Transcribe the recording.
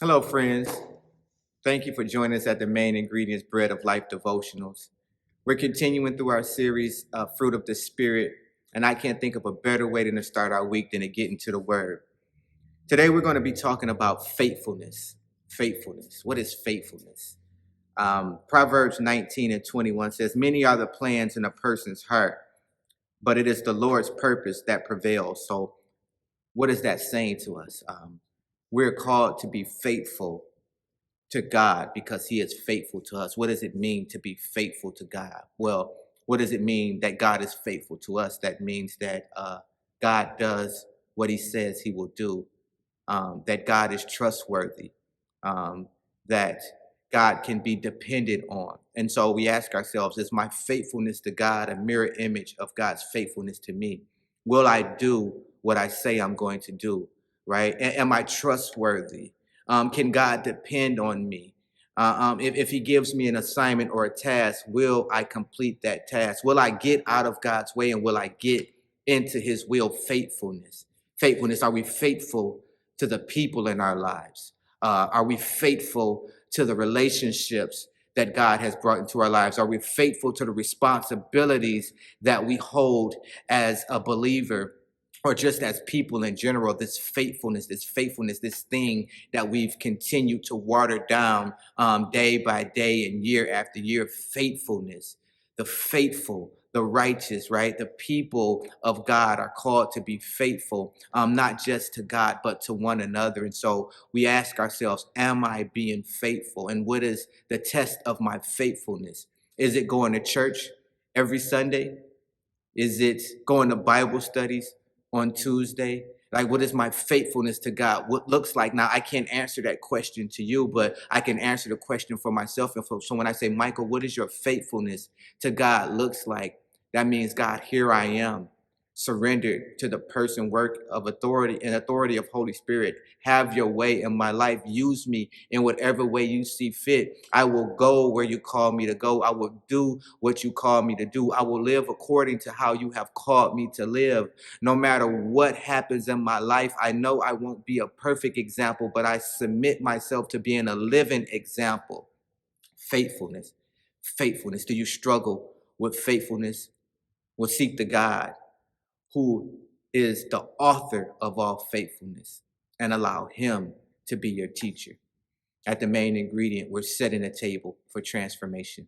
Hello, friends. Thank you for joining us at the Main Ingredients Bread of Life Devotionals. We're continuing through our series, Fruit of the Spirit, and I can't think of a better way than to start our week than to get into the Word. Today, we're going to be talking about faithfulness. Faithfulness. What is faithfulness? Proverbs 19:21 says, "Many are the plans in a person's heart, but it is the Lord's purpose that prevails." So, what is that saying to us? We're called to be faithful to God because he is faithful to us. What does it mean to be faithful to God? Well, what does it mean that God is faithful to us? That means that God does what he says he will do, that God is trustworthy, that God can be depended on. And so we ask ourselves, is my faithfulness to God a mirror image of God's faithfulness to me? Will I do what I say I'm going to do? Right? Am I trustworthy? Can God depend on me? If he gives me an assignment or a task, will I complete that task? Will I get out of God's way and will I get into his will? Faithfulness. Faithfulness. Are we faithful to the people in our lives? Are we faithful to the relationships that God has brought into our lives? Are we faithful to the responsibilities that we hold as a believer or just as people in general? This faithfulness, this thing that we've continued to water down day by day and year after year. Faithfulness, the faithful, the righteous, right? The people of God are called to be faithful, not just to God, but to one another. And so we ask ourselves, am I being faithful? And what is the test of my faithfulness? Is it going to church every Sunday? Is it going to Bible studies on Tuesday? Like, what is my faithfulness to God? What looks like? Now, I can't answer that question to you, but I can answer the question for myself. And so when I say, Michael, what is your faithfulness to God looks like? That means, God, here I am, surrendered to the person, work of authority and authority of Holy Spirit. Have your way in my life. Use me in whatever way you see fit. I will go where you call me to go. I will do what you call me to do. I will live according to how you have called me to live. No matter what happens in my life, I know I won't be a perfect example, but I submit myself to being a living example. Faithfulness. Faithfulness. Do you struggle with faithfulness? Well, seek the God who is the author of all faithfulness, and allow him to be your teacher. At the Main Ingredient, we're setting a table for transformation.